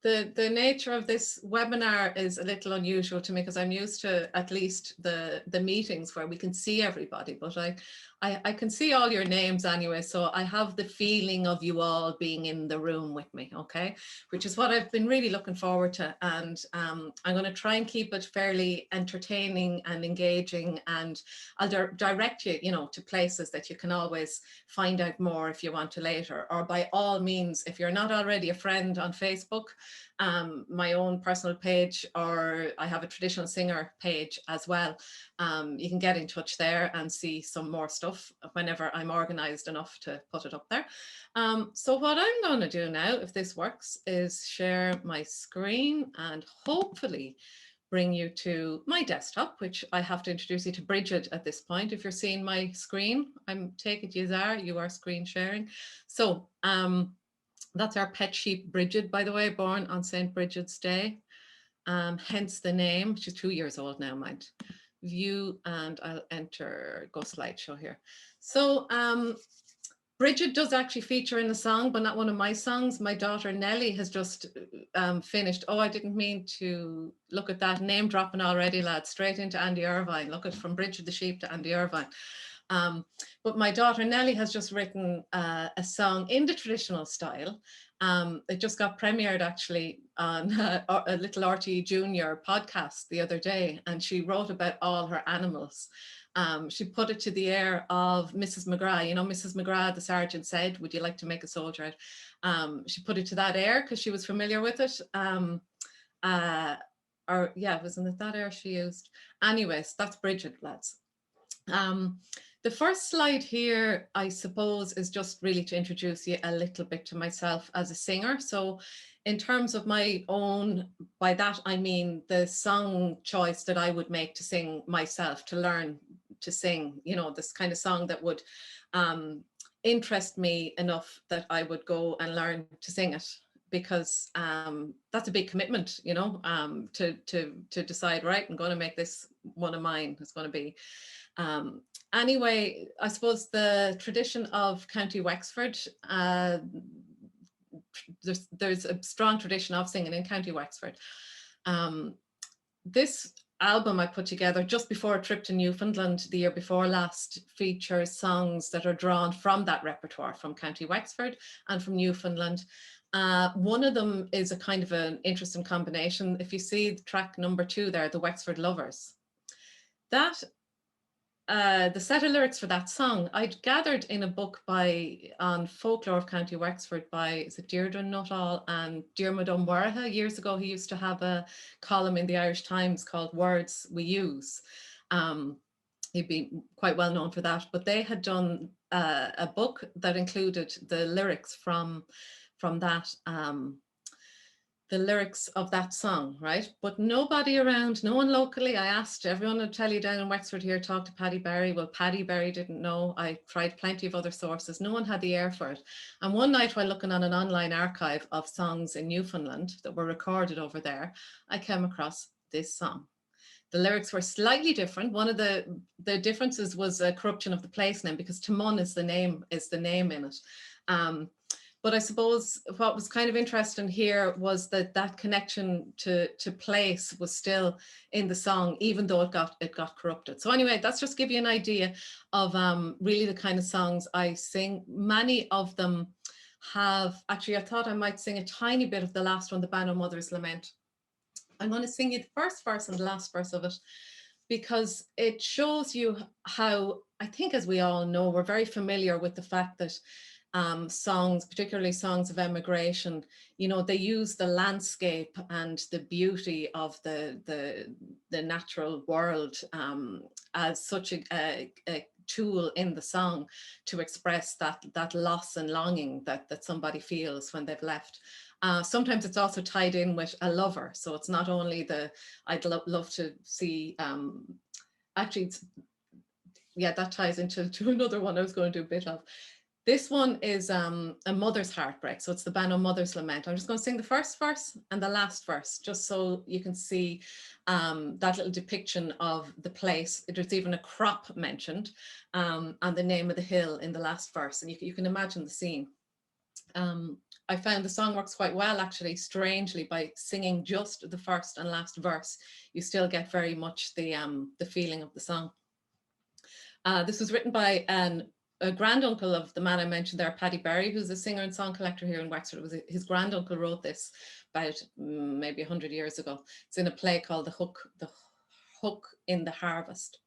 the nature of this webinar is a little unusual to me because I'm used to at least the meetings where we can see everybody, but I can see all your names anyway, so I have the feeling of you all being in the room with me, okay? Which is what I've been really looking forward to, and I'm going to try and keep it fairly entertaining and engaging, and I'll direct you, to places that you can always find out more if you want to later, or by all means, if you're not already a friend on Facebook, my own personal page, or I have a traditional singer page as well. You can get in touch there and see some more stuff whenever I'm organized enough to put it up there. So what I'm going to do now, if this works, is share my screen and hopefully bring you to my desktop, which I have to introduce you to Bridget at this point. If you're seeing my screen, I'm taking you are screen sharing. So that's our pet sheep, Bridget, by the way, born on St. Bridget's Day, hence the name. She's 2 years old now, mind. View, and I'll enter, go slideshow here. So Bridget does actually feature in the song, but not one of my songs. My daughter Nellie has just finished. Oh, I didn't mean to look at that. Name dropping already, lads. Straight into Andy Irvine. Look at from Bridget the Sheep to Andy Irvine. But my daughter Nellie has just written a song in the traditional style. It just got premiered actually on a little RTE Junior podcast the other day, and she wrote about all her animals. She put it to the air of Mrs. McGrath. Mrs. McGrath, the sergeant said, "Would you like to make a soldier out?" She put it to that air because she was familiar with it. Wasn't it that air she used? Anyways, that's Bridget, lads. The first slide here, I suppose, is just really to introduce you a little bit to myself as a singer. So in terms of my own, by that I mean the song choice that I would make to sing myself, to learn to sing, this kind of song that would interest me enough that I would go and learn to sing it, because that's a big commitment, to decide, right, I'm going to make this one of mine. It's going to be anyway, I suppose the tradition of County Wexford, there's a strong tradition of singing in County Wexford. This album I put together just before a trip to Newfoundland the year before last features songs that are drawn from that repertoire, from County Wexford and from Newfoundland. One of them is a kind of an interesting combination. If you see track number 2 there, the Wexford Lovers, that the set of lyrics for that song I'd gathered in a book on folklore of County Wexford by, is it Deirdre Nuttall and Diarmuid O'Muircheartaigh? Years ago, he used to have a column in the Irish Times called Words We Use. He'd be quite well known for that, but they had done a book that included the lyrics from that, the lyrics of that song, right? But nobody around, no one locally. I asked everyone to tell you down in Wexford here, talk to Paddy Berry. Well, Paddy Berry didn't know. I tried plenty of other sources. No one had the air for it. And one night while looking on an online archive of songs in Newfoundland that were recorded over there, I came across this song. The lyrics were slightly different. One of the differences was a corruption of the place name, because Timon is the name in it. But I suppose what was kind of interesting here was that connection to place was still in the song, even though it got corrupted. So anyway, that's just give you an idea of really the kind of songs I sing. Many of them have, actually I thought I might sing a tiny bit of the last one, the Band of Mother's Lament. I'm going to sing you the first verse and the last verse of it, because it shows you how, I think as we all know, we're very familiar with the fact that songs, particularly songs of emigration, they use the landscape and the beauty of the natural world as such a tool in the song to express that loss and longing that somebody feels when they've left. Sometimes it's also tied in with a lover, so it's not only I'd love to see, actually, that ties into another one I was going to do a bit of. This one is a mother's heartbreak, so it's the Band of Mother's Lament. I'm just going to sing the first verse and the last verse, just so you can see that little depiction of the place. There's even a crop mentioned, and the name of the hill in the last verse, and you can imagine the scene. I found the song works quite well, actually, strangely, by singing just the first and last verse. You still get very much the feeling of the song. This was written by a granduncle of the man I mentioned there, Paddy Berry, who's a singer and song collector here in Wexford. It was his granduncle wrote this about maybe 100 years ago. It's in a play called The Hook in the Harvest.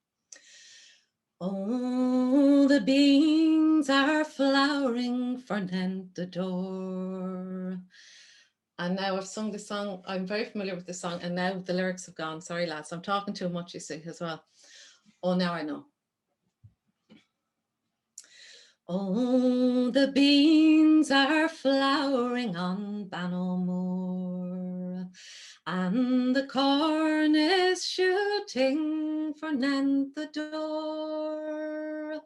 Oh, the beans are flowering for Nent the door. And now I've sung this song. I'm very familiar with this song, and now the lyrics have gone. Sorry, lads, I'm talking too much, you see, as well. Oh, now I know. Oh, the beans are flowering on Bannermoor, and the corn is shooting for Nent the door.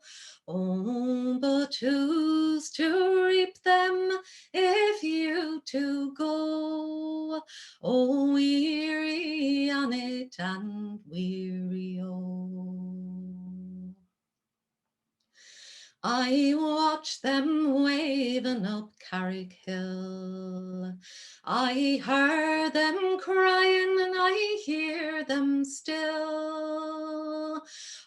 Oh, but who's to reap them if you two go? Oh, weary on it and weary oh. I watch them waving up Carrick Hill. I heard them crying and I hear them still.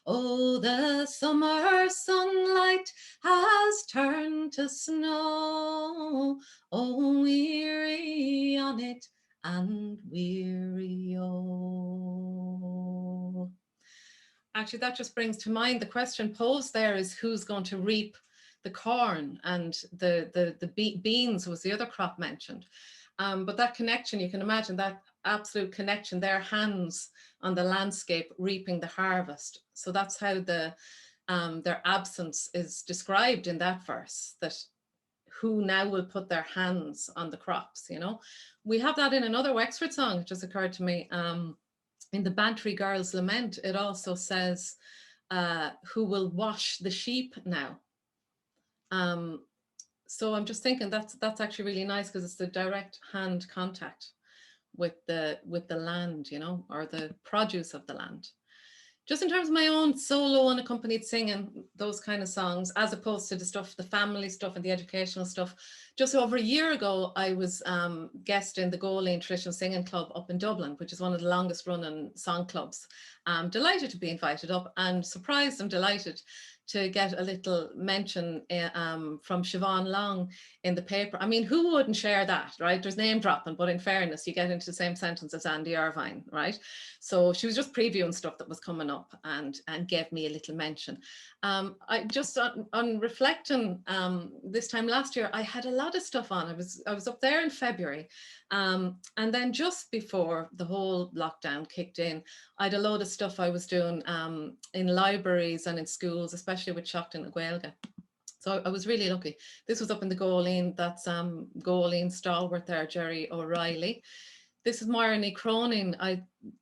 Oh, the summer sunlight has turned to snow. Oh, weary on it and weary oh. Actually, that just brings to mind the question posed there is who's going to reap the corn, and the beans was the other crop mentioned. But that connection, you can imagine that absolute connection, their hands on the landscape reaping the harvest. So that's how their absence is described in that verse, that who now will put their hands on the crops, you know. We have that in another Wexford song, it just occurred to me. In the Bantry Girls' Lament, it also says, who will wash the sheep now? So I'm just thinking that's actually really nice, because it's the direct hand contact with the land, you know, or the produce of the land. Just in terms of my own solo unaccompanied singing, those kind of songs, as opposed to the stuff, the family stuff and the educational stuff. Just over a year ago, I was guest in the Aileen Traditional Singing Club up in Dublin, which is one of the longest running song clubs. I'm delighted to be invited up, and surprised and delighted to get a little mention from Siobhan Long in the paper. I mean, who wouldn't share that, right? There's name dropping, but in fairness, you get into the same sentence as Andy Irvine, right? So she was just previewing stuff that was coming up and gave me a little mention. I just on reflecting this time last year, I had a lot of stuff on. I was up there in February, and then just before the whole lockdown kicked in, I had a load of stuff I was doing in libraries and in schools, especially with Seachtain na Gaeilge. So I was really lucky. This was up in the Aileen, that's Aileen stalwart there, Jerry O'Reilly. This is Moira Ní Cronin.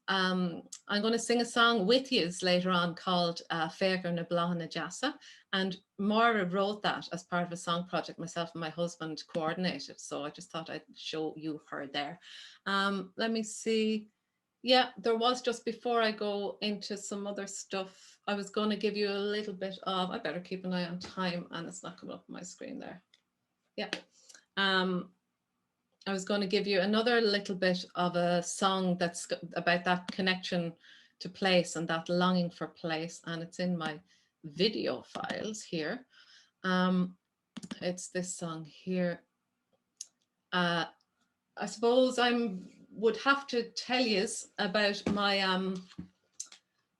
I'm going to sing a song with you later on called Féagar na Blaha na Jasa. And Moira wrote that as part of a song project myself and my husband coordinated. So I just thought I'd show you her there. Let me see. Yeah, there was, just before I go into some other stuff, I was going to give you a little bit of, I better keep an eye on time, and it's not coming up on my screen there. Yeah. I was going to give you another little bit of a song that's about that connection to place and that longing for place, and it's in my video files here. It's this song here. I suppose would have to tell you about my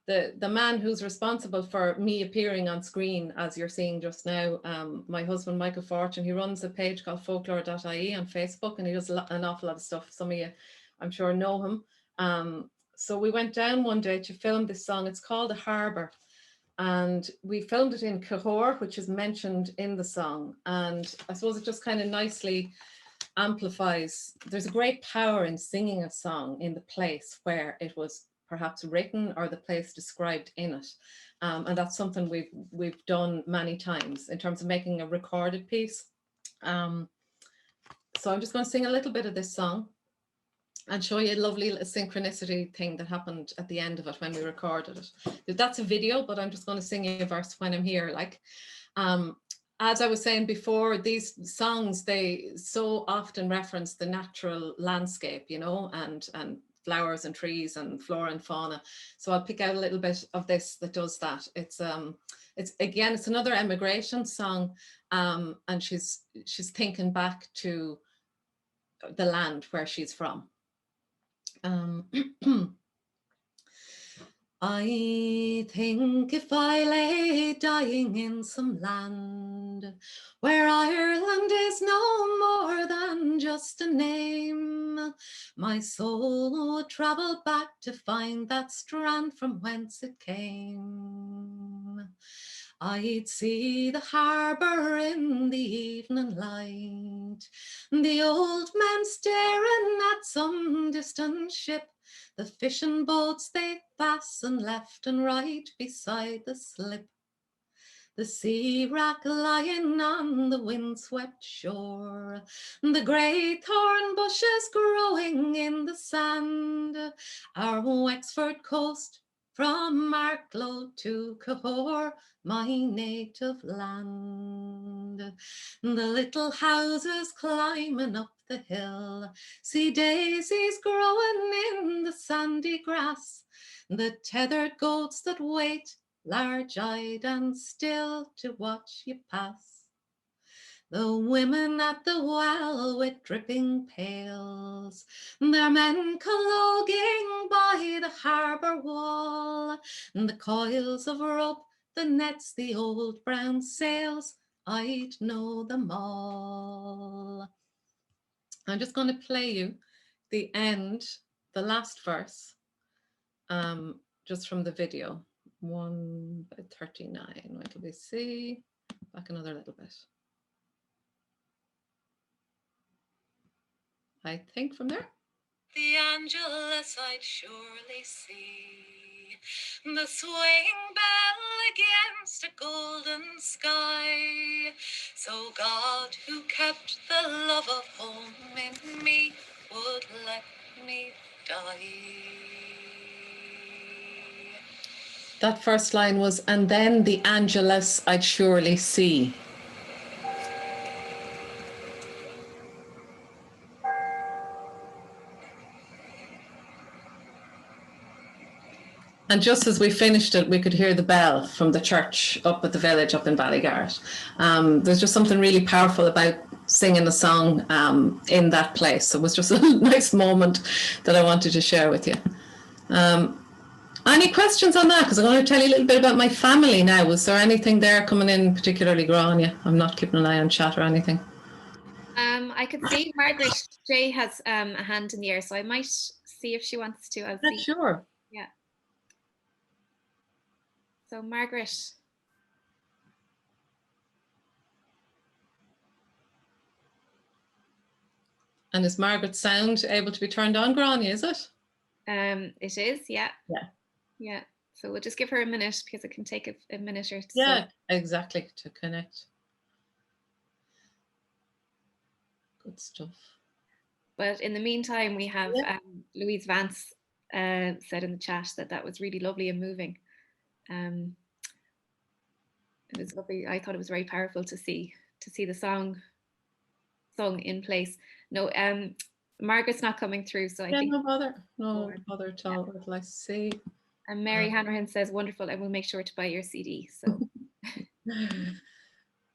the man who's responsible for me appearing on screen, as you're seeing just now, my husband, Michael Fortune. He runs a page called folklore.ie on Facebook, and he does an awful lot of stuff. Some of you, I'm sure, know him. So we went down one day to film this song. It's called The Harbour. And we filmed it in Cahors, which is mentioned in the song. And I suppose it just kind of nicely amplifies. There's a great power in singing a song in the place where it was perhaps written or the place described in it, and that's something we've done many times in terms of making a recorded piece. So I'm just going to sing a little bit of this song and show you a lovely synchronicity thing that happened at the end of it when we recorded it. That's a video, but I'm just going to sing you a verse when I'm here, like. as I was saying before, these songs, they so often reference the natural landscape, you know, and flowers and trees and flora and fauna. So I'll pick out a little bit of this that does that. It's again, it's another emigration song, and she's thinking back to the land where she's from. I think if I lay dying in some land where Ireland is no more than just a name, my soul would travel back to find that strand from whence it came. I'd see the harbour in the evening light, the old men staring at some distant ship, the fishing boats they fasten left and right beside the slip. The sea wrack lying on the windswept shore, the grey thorn bushes growing in the sand, our Wexford coast from Marklow to Cahors, my native land. The little houses climbing up the hill, see daisies growing in the sandy grass, the tethered goats that wait large-eyed and still to watch you pass. The women at the well with dripping pails, their men colloguing by the harbour wall, and the coils of rope, the nets, the old brown sails, I'd know them all. I'm just going to play you the end, the last verse, just from the video. 1:39. Wait till we see. Back another little bit. I think from there. The Angelus I'd surely see, the swaying bell against a golden sky. So God, who kept the love of home in me, would let me die. That first line was, and then the Angelus I'd surely see. And just as we finished it, we could hear the bell from the church up at the village up in Ballygarrett. There's just something really powerful about singing a song in that place. It was just a nice moment that I wanted to share with you. Any questions on that? Because I'm going to tell you a little bit about my family now. Was there anything there coming in particularly, Grania? I'm not keeping an eye on chat or anything. I could see Margaret J has a hand in the air, so I might see if she wants to. I'll see. Sure. Yeah. So Margaret. And is Margaret's sound able to be turned on, Grania, is it? It is, yeah. Yeah. Yeah. So we'll just give her a minute because it can take a minute or so. Yeah, exactly, to connect. Good stuff. But in the meantime, we have Louise Vance said in the chat that was really lovely and moving. It was lovely. I thought it was very powerful to see the song sung in place. No, Margaret's not coming through, so I think no bother at all. Yeah. Let's see. And Mary Hanrahan says, wonderful, and we'll make sure to buy your CD. So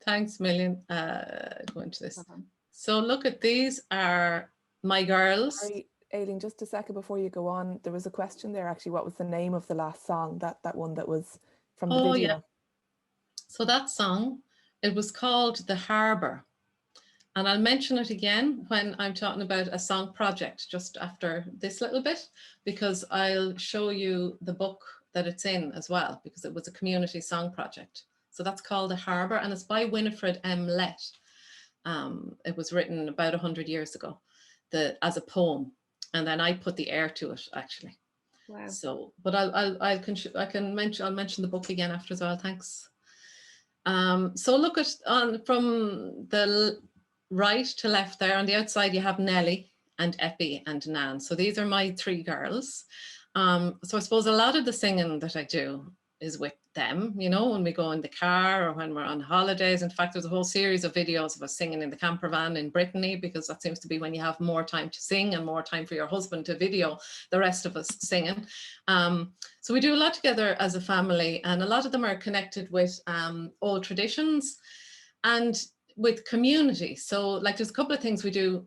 thanks a million. Go into this. So look at these are my girls. Sorry, Aileen, just a second before you go on, there was a question there actually. What was the name of the last song, that one that was from the video? Yeah. So that song, it was called The Harbour. And I'll mention it again when I'm talking about a song project just after this little bit, because I'll show you the book that it's in as well, because it was a community song project. So that's called The Harbour, and it's by Winifred M. Lett. It was written about 100 years ago as a poem, and then I put the air to it actually. Wow. So, but I'll mention the book again after as well. Thanks. So look at from the right to left there on the outside, you have Nellie and Eppie and Nan. So these are my three girls. So I suppose a lot of the singing that I do is with them, you know, when we go in the car or when we're on holidays. In fact, there's a whole series of videos of us singing in the camper van in Brittany, because that seems to be when you have more time to sing and more time for your husband to video the rest of us singing. So we do a lot together as a family, and a lot of them are connected with old traditions and with community. So like there's a couple of things we do.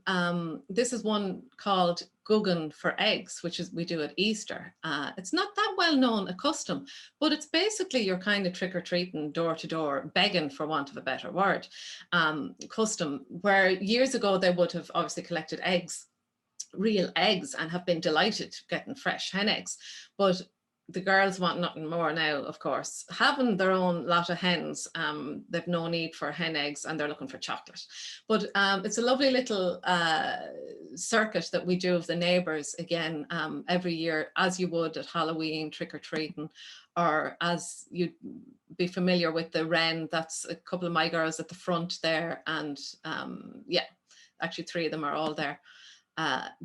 This is one called Guggen for eggs, which is we do at Easter. It's not that well known a custom, but it's basically you're kind of trick-or-treating door to door, begging for want of a better word, custom, where years ago they would have obviously collected eggs, real eggs, and have been delighted getting fresh hen eggs. But the girls want nothing more now, of course. Having their own lot of hens, they've no need for hen eggs, and they're looking for chocolate. But it's a lovely little circuit that we do of the neighbours, again, every year, as you would at Halloween, trick-or-treating, or as you'd be familiar with the wren. That's a couple of my girls at the front there, and yeah, actually 3 of them are all there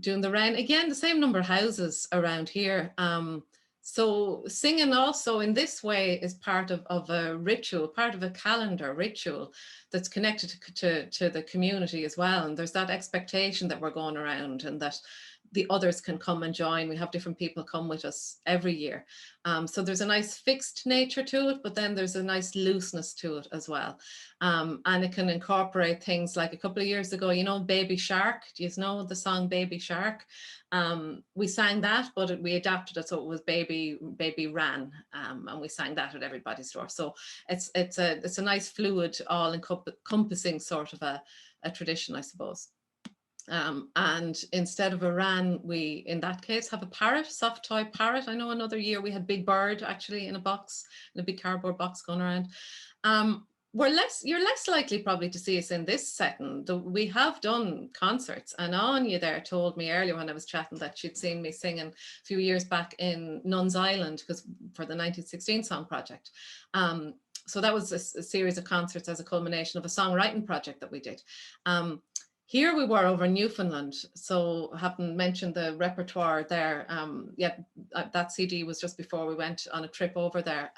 doing the wren. Again, the same number of houses around here. So singing also in this way is part of a ritual, part of a calendar ritual that's connected to the community as well. And there's that expectation that we're going around and that the others can come and join. We have different people come with us every year. So there's a nice fixed nature to it, but then there's a nice looseness to it as well. And it can incorporate things like a couple of years ago, you know, Baby Shark. Do you know the song Baby Shark? We sang that, but we adapted it so it was Baby Ran, and we sang that at everybody's door. So it's a nice fluid, all encompassing sort of a tradition, I suppose. And instead of a ran, we in that case have a parrot, soft toy parrot. I know another year we had Big Bird actually in a box, in a big cardboard box going around. You're less likely probably to see us in this setting. We have done concerts, and Anya there told me earlier when I was chatting that she'd seen me singing a few years back in Nuns Island, because for the 1916 Song Project. So that was a series of concerts as a culmination of a songwriting project that we did. Here we were over in Newfoundland, so I haven't mentioned the repertoire there. Yeah, that CD was just before we went on a trip over there,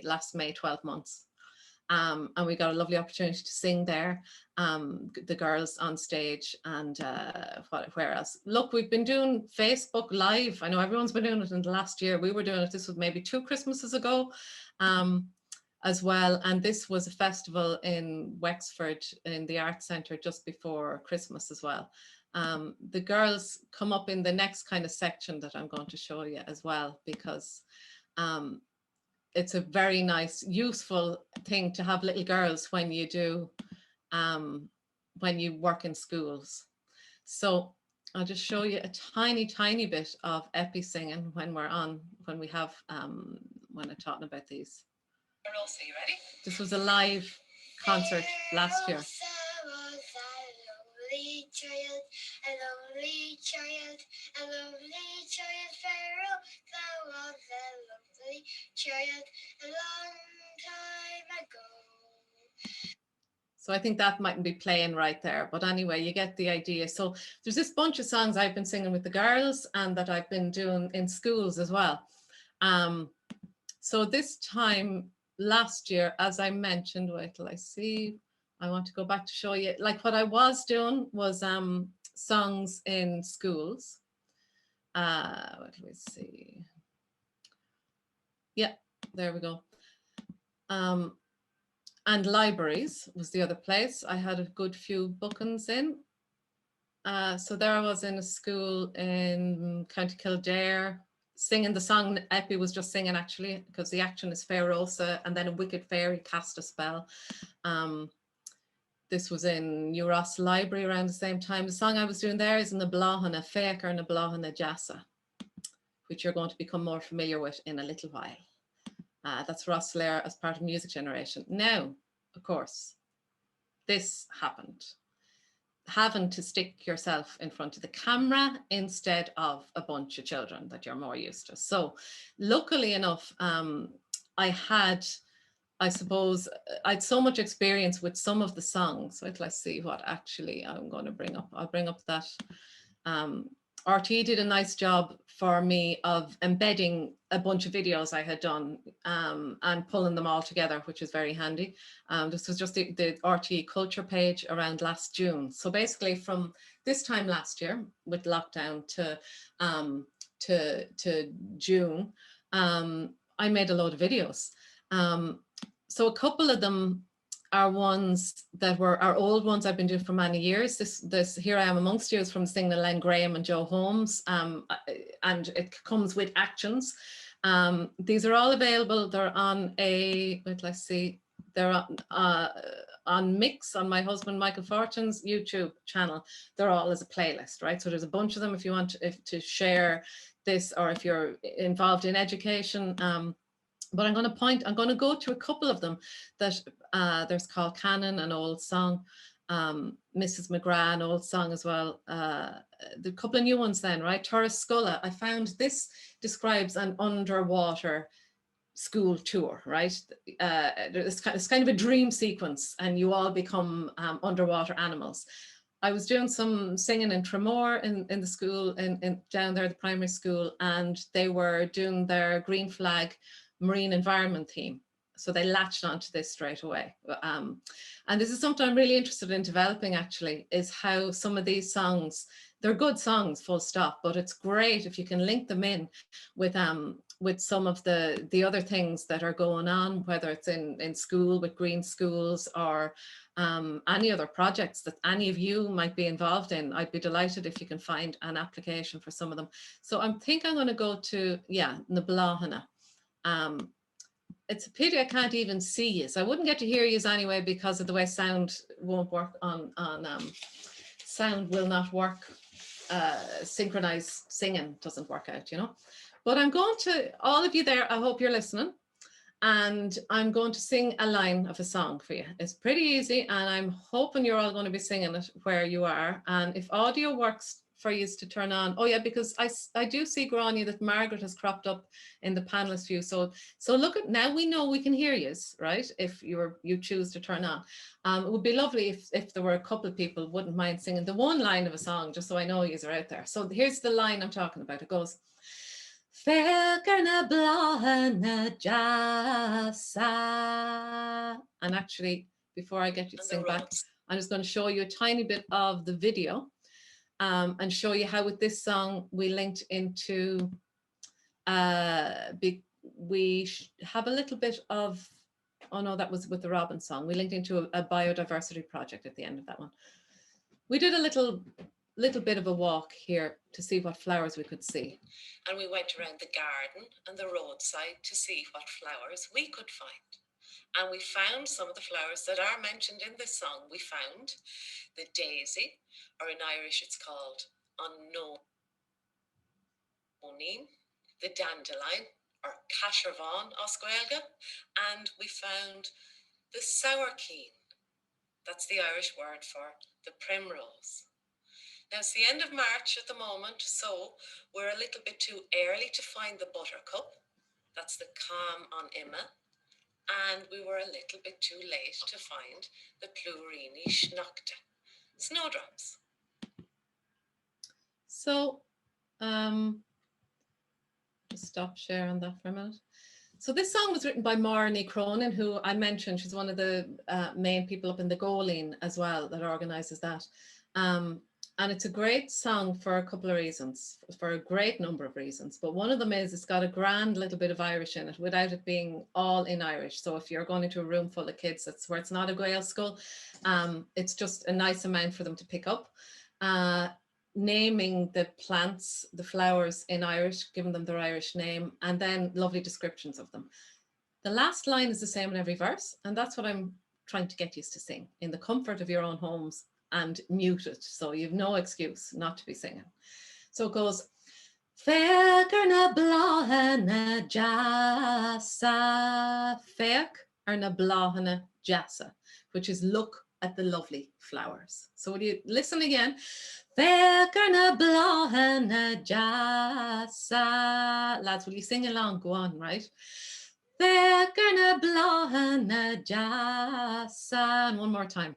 last May, 12 months. And we got a lovely opportunity to sing there, the girls on stage, and where else? Look, we've been doing Facebook Live. I know everyone's been doing it in the last year. We were doing it, this was maybe 2 Christmases ago. As well, and this was a festival in Wexford in the Arts Centre just before Christmas as well. The girls come up in the next kind of section that I'm going to show you as well, because it's a very nice, useful thing to have little girls when you do, when you work in schools. So I'll just show you a tiny bit of epi singing when we have, when I'm talking about these. Also, you ready? This was a live concert last year. A lovely child, a lovely child, a lovely child, Pharaoh, thou was a lovely child a long time ago. So I think that mightn't be playing right there, but anyway, you get the idea. So there's this bunch of songs I've been singing with the girls and that I've been doing in schools as well. So this time last year, as I mentioned, wait till I see, I want to go back to show you, like what I was doing was songs in schools. What do we see? Yeah, there we go. And libraries was the other place. I had a good few bookings in. So there I was in a school in County Kildare, singing the song Epi was just singing actually, because the action is Pharaohsa, and then a wicked fairy cast a spell. This was in New Ross Library around the same time. The song I was doing there is in the Blahana Faker and the Blahana Jassa, which you're going to become more familiar with in a little while. That's Ross Lair as part of Music Generation. Now, of course, this happened. Having to stick yourself in front of the camera instead of a bunch of children that you're more used to. So luckily enough, I had so much experience with some of the songs. Wait till I see what actually I'm going to bring up. I'll bring up that RT did a nice job for me of embedding a bunch of videos I had done and pulling them all together, which is very handy. This was just the RT culture page around last June. So basically from this time last year with lockdown to June, I made a load of videos. So a couple of them are ones that are old ones I've been doing for many years. This Here I Am Amongst You is from singing Len Graham and Joe Holmes, and it comes with actions. These are all available. They're on they're on Mix, on my husband Michael Fortune's YouTube channel. They're all as a playlist, right? So there's a bunch of them if you want to share this, or if you're involved in education. But I'm going to go to a couple of them that there's Call Cannon, an old song, Mrs. McGrath, an old song as well. The couple of new ones then, right? Torres Scolla. I found this describes an underwater school tour, right? It's kind of a dream sequence, and you all become underwater animals. I was doing some singing in Tremor in the school, in down there, the primary school, and they were doing their green flag marine environment theme. So they latched onto this straight away. And this is something I'm really interested in developing, actually, is how some of these songs, they're good songs, full stop, but it's great if you can link them in with some of the other things that are going on, whether it's in school with green schools, or any other projects that any of you might be involved in. I'd be delighted if you can find an application for some of them. So I think I'm going to go to, na Blahana. It's a pity I can't even see you. So I wouldn't get to hear you anyway, because of the way sound won't work on sound will not work. Synchronized singing doesn't work out, you know. But I'm going to, all of you there, I hope you're listening. And I'm going to sing a line of a song for you. It's pretty easy, and I'm hoping you're all going to be singing it where you are. And if audio works for you to turn on, oh yeah, because I do see, Grania, that Margaret has cropped up in the panelist view. So look at, now we know we can hear you, right? If you choose to turn on. It would be lovely if there were a couple of people who wouldn't mind singing the one line of a song, just so I know yous are out there. So here's the line I'm talking about. It goes, Feker na blahana jasa. And actually, before I get you to sing back, I'm just going to show you a tiny bit of the video and show you how with this song we linked into, we have a little bit of, oh no, that was with the Robin song. We linked into a biodiversity project at the end of that one. We did a little bit of a walk here to see what flowers we could see. And we went around the garden and the roadside to see what flowers we could find. And we found some of the flowers that are mentioned in this song. We found the daisy, or in Irish it's called unknown, the dandelion, or cashervan oscuelga, and we found the sourkeen. That's the Irish word for the primrose. Now, it's the end of March at the moment, so we're a little bit too early to find the buttercup. That's the calm on Imma. And we were a little bit too late to find the Plurini Schnockte, snowdrops. So, just stop sharing that for a minute. So this song was written by Marnie Cronin, who I mentioned. She's one of the main people up in the Goleen as well that organises that. And it's a great song for a couple of reasons, for a great number of reasons. But one of them is it's got a grand little bit of Irish in it without it being all in Irish. So if you're going into a room full of kids, that's where it's not a Gael school, it's just a nice amount for them to pick up. Naming the plants, the flowers in Irish, giving them their Irish name, and then lovely descriptions of them. The last line is the same in every verse, and that's what I'm trying to get you to sing in the comfort of your own homes and muted, so you've no excuse not to be singing. So it goes, Feck na blahana jasa, feck na blahana jasa, which is look at the lovely flowers. So will you listen again? Feck na blahana jasa. Lads, will you sing along? Go on, right? Feck na blahana jasa. And one more time.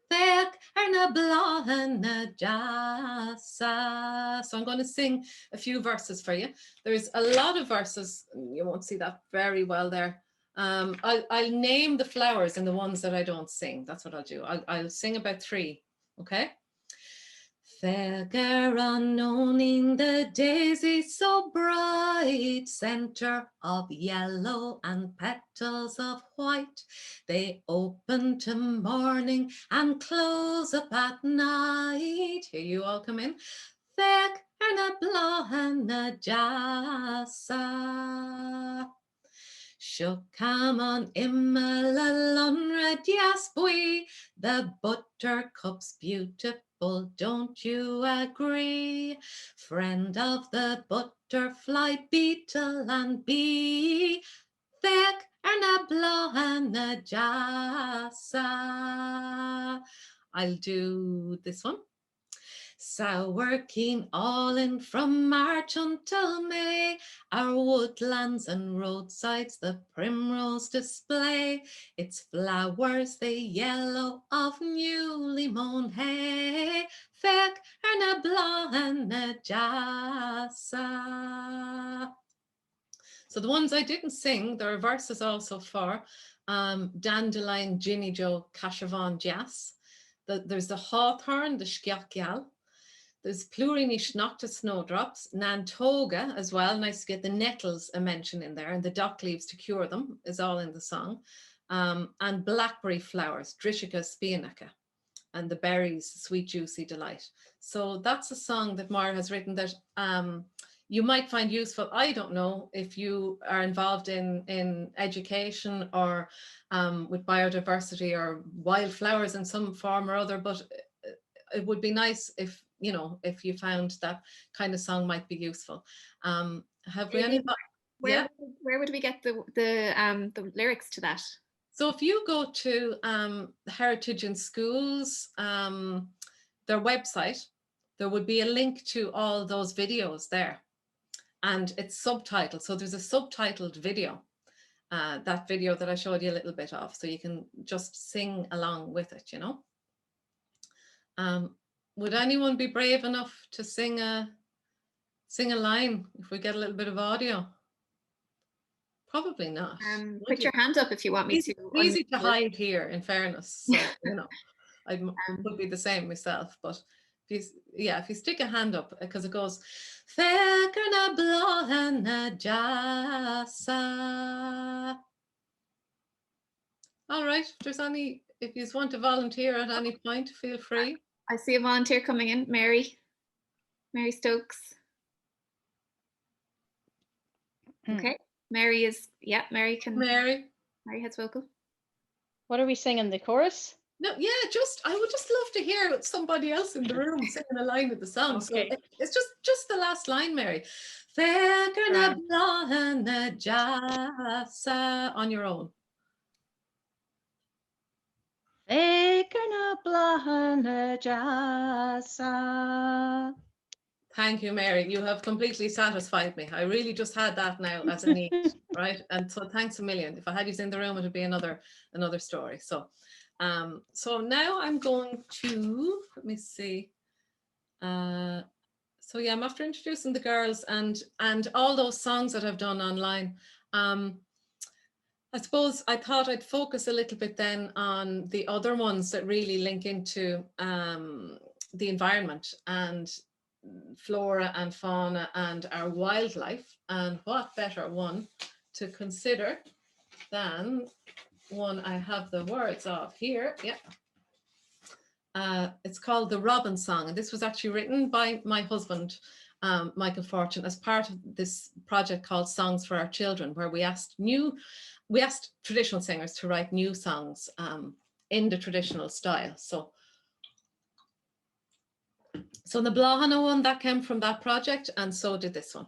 Theg na blahan na jasa. So I'm going to sing a few verses for you. There's a lot of verses. You won't see that very well there. I'll name the flowers and the ones that I don't sing. That's what I'll do. I'll sing about 3. Okay. Fair unknowing the daisy so bright, center of yellow and petals of white. They open to morning and close up at night. Here you all come in. Fek na blahan na jasa. Shukam on Imalalonra diaspui, the buttercup's beautiful, don't you agree? Friend of the butterfly, beetle and bee, Fek erna blahana jasa. I'll do this one. Sour keen all in from March until May, our woodlands and roadsides the primrose display, its flowers the yellow of newly mown hay, Fek erna blahana jasa. So the ones I didn't sing, there are verses also for Dandelion, Ginny Joe, Cashavan Jas. There's the Hawthorn, the Shkiakyal. There's Plurini Schnockta Snowdrops, Nantoga as well. Nice to get the nettles a mention in there, and the dock leaves to cure them is all in the song. And blackberry flowers, Drishika Spianaka, and the berries, Sweet Juicy Delight. So that's a song that Mara has written that you might find useful. I don't know if you are involved in education or with biodiversity or wildflowers in some form or other, but it would be nice if, you know, if you found that kind of song might be useful. Have we any? Where would we get the lyrics to that? So if you go to Heritage in Schools, their website, there would be a link to all those videos there. And it's subtitled. So there's a subtitled video, that video that I showed you a little bit of. So you can just sing along with it, you know. Would anyone be brave enough to sing a line if we get a little bit of audio? Probably not. Put your hand up if you want me to. Easy to hide here, in fairness. So, you know, I would be the same myself. But if you stick a hand up, because it goes, Fekerna blahana jasa. All right. If you want to volunteer at any point, feel free. I see a volunteer coming in, Mary Stokes. Okay, Mary has vocal. What are we singing, the chorus? No, yeah, I would just love to hear somebody else in the room singing a line of the song. Okay. So it's just the last line, Mary. On your own. Thank you, Mary. You have completely satisfied me. I really just had that now as a need, right? And so thanks a million. If I had you in the room, it would be another story. So, so now I'm going to, let me see. So yeah, I'm after introducing the girls and all those songs that I've done online. I suppose I thought I'd focus a little bit then on the other ones that really link into the environment and flora and fauna and our wildlife. And what better one to consider than one I have the words of here. Yeah. It's called The Robin Song, and this was actually written by my husband, Michael Fortune, as part of this project called Songs for Our Children, where we asked traditional singers to write new songs in the traditional style. So the Blahana one, that came from that project, and so did this one.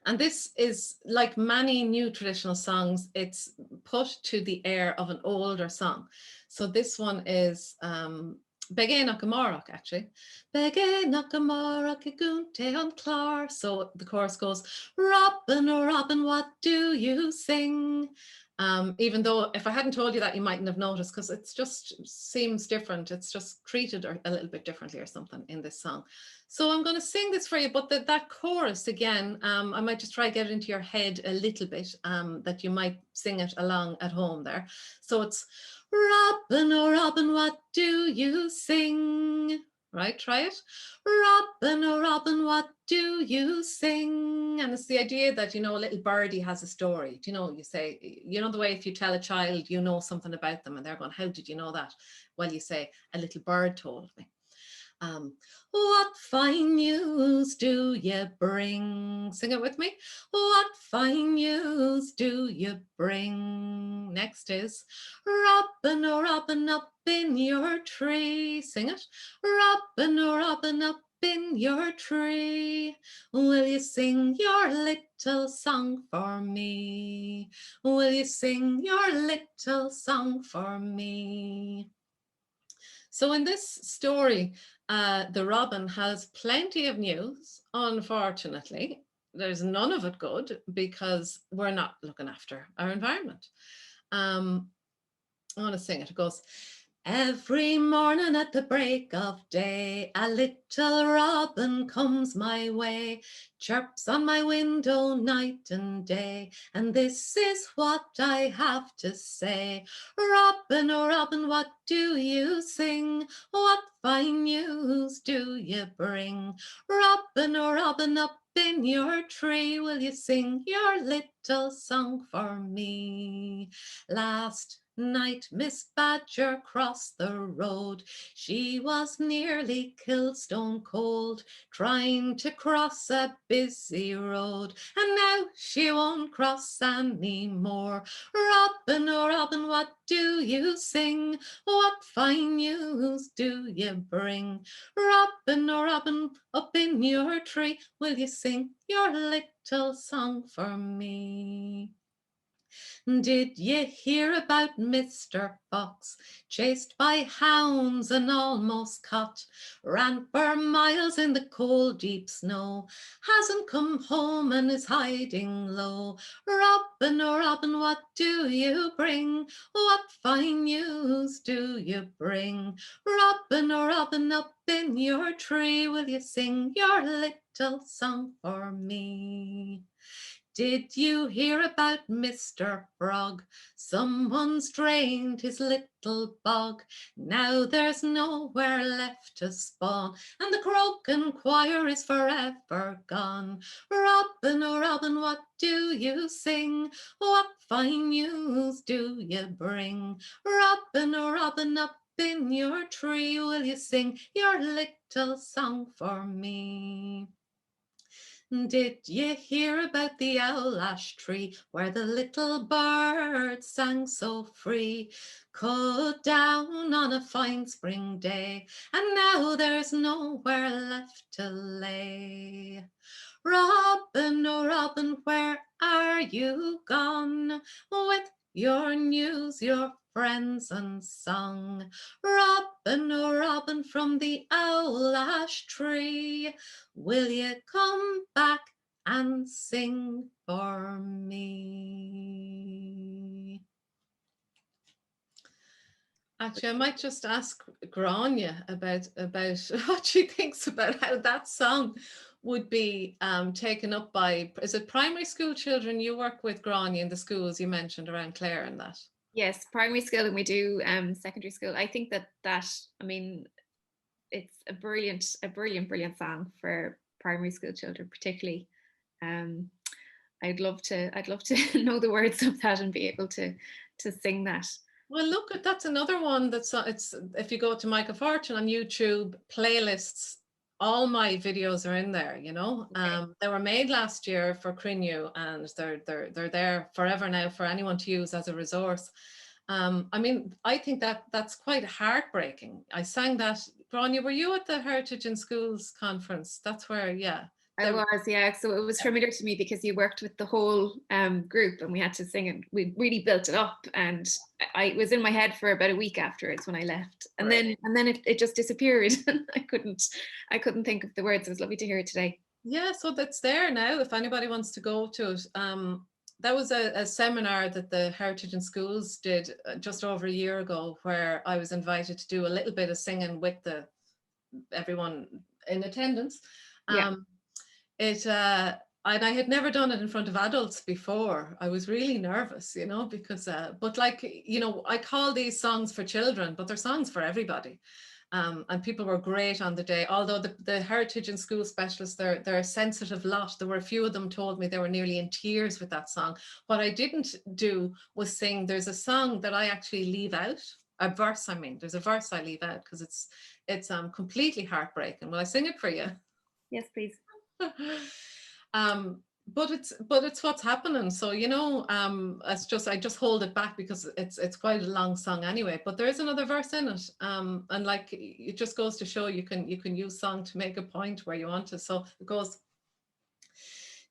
And this is, like many new traditional songs, it's put to the air of an older song. So this one is Begé Nakamorok, actually. Begé Nakamorok Gunte on Clar. So the chorus goes, Robin, oh Robin, what do you sing? Even though if I hadn't told you that, you mightn't have noticed, because it's just seems different. It's just treated a little bit differently or something in this song. So I'm going to sing this for you, but that chorus again, I might just try to get it into your head a little bit, that you might sing it along at home there. So it's Robin, oh Robin, what do you sing? Right, try it. Robin, oh Robin, what do you sing? And it's the idea that, you know, a little birdie has a story. Do you know, you say, you know, the way if you tell a child, you know something about them and they're going, how did you know that? Well, you say, a little bird told me. What fine news do you bring? Sing it with me. What fine news do you bring? Next is Robin, oh Robin, up in your tree. Sing it. Robin, oh Robin, up in your tree. Will you sing your little song for me? Will you sing your little song for me? So in this story, the robin has plenty of news. Unfortunately, there's none of it good because we're not looking after our environment. I want to sing it. It goes, every morning at the break of day, a little robin comes my way, chirps on my window night and day, and this is what I have to say. Robin, oh Robin, what do you sing? What fine news do you bring? Robin, oh Robin, up in your tree, will you sing your little song for me? Last night Miss Badger crossed the road. She was nearly killed stone cold, trying to cross a busy road, and now she won't cross any more. Robin, oh Robin, what do you sing? What fine news do you bring? Robin, oh Robin, up in your tree, will you sing your little song for me? Did ye hear about Mr. Fox, chased by hounds and almost caught? Ran for miles in the cold deep snow, hasn't come home and is hiding low. Robin, oh Robin, what do you bring? What fine news do you bring? Robin, oh Robin, up in your tree, will you sing your little song for me? Did you hear about Mr. Frog? Someone's drained his little bog. Now there's nowhere left to spawn, and the croaking choir is forever gone. Robin, oh Robin, what do you sing? What fine news do you bring? Robin, oh Robin, up in your tree, will you sing your little song for me? Did ye hear about the owl ash tree, where the little birds sang so free? Cut down on a fine spring day, and now there's nowhere left to lay. Robin, oh Robin, where are you gone? With your news, your friends and song. Robin, oh Robin, from the owl ash tree, will you come back and sing for me? Actually, I might just ask Grania about what she thinks about how that song would be taken up by, is it primary school children you work with, Grania, in the schools you mentioned around Clare and that? Yes, primary school, and we do secondary school. I think that I mean, it's a brilliant song for primary school children, particularly. I'd love to know the words of that and be able to sing that. Well, look, that's another one that's, it's, if you go to Michael Fortune on YouTube playlists, all my videos are in there, you know. Okay. They were made last year for Crinu, and they're there forever now for anyone to use as a resource. I mean, I think that's quite heartbreaking. I sang that. Grania, were you at the Heritage in Schools conference? That's where, yeah. I was, yeah. So it was familiar to me because you worked with the whole group, and we had to sing it. We really built it up, and I was in my head for about a week afterwards when I left, and then it just disappeared. I couldn't think of the words. It was lovely to hear it today. Yeah, so that's there now if anybody wants to go to it. that was a seminar that the Heritage in Schools did just over a year ago, where I was invited to do a little bit of singing with everyone in attendance. Yeah. And I had never done it in front of adults before. I was really nervous, you know, because, but like, you know, I call these songs for children, but they're songs for everybody. And people were great on the day. Although the Heritage in School specialists, they're a sensitive lot. There were a few of them told me they were nearly in tears with that song. What I didn't do was sing. There's a song that I actually leave out. A verse, I mean. There's a verse I leave out because it's completely heartbreaking. Will I sing it for you? Yes, please. But it's what's happening. So, you know, I just hold it back because it's quite a long song anyway. But there is another verse in it, and like it just goes to show you can use song to make a point where you want to. So it goes.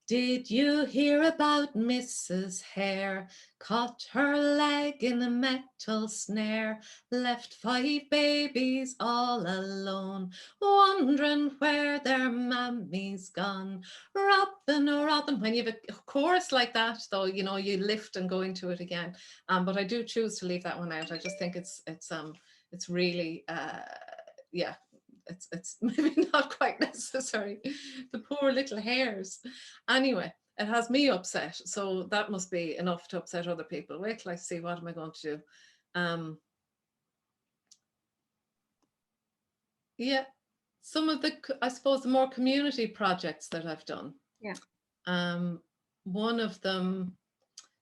Did you hear about Mrs. Hare? Caught her leg in a metal snare, left 5 babies all alone, wondering where their mammy's gone. Robin, oh Robin. When you have a chorus like that, though, you know, you lift and go into it again. But I do choose to leave that one out. I just think it's really yeah. It's maybe not quite necessary. The poor little hares. Anyway, it has me upset, so that must be enough to upset other people. Wait till I see what am I going to do. Yeah, some of the, I suppose, the more community projects that I've done. Yeah. One of them,